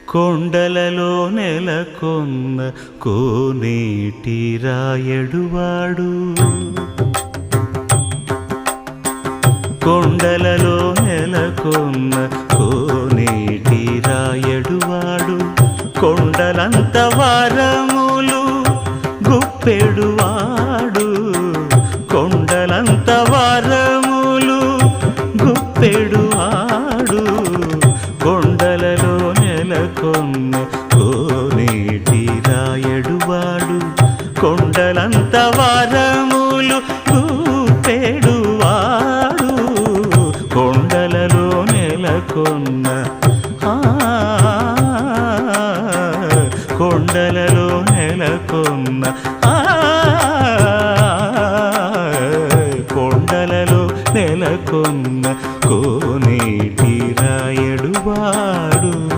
కొండలలో నెలకొన్న కోనేటి రాయడువాడు కొండలలో నెలకొన్న కోనేటి రాయడువాడు కొండలంత వారములు గుప్పెడువాడు కొండలంత వారములు గుప్పెడువాడు కొండలలో నెలకొన్న కోనేటి రాయడువాడు కొండలంత వారములు గుప్పెడువాడు కొండలలో నెలకొన్న కొండలలో నెలకొన్న కొండలలో నెలకొన్న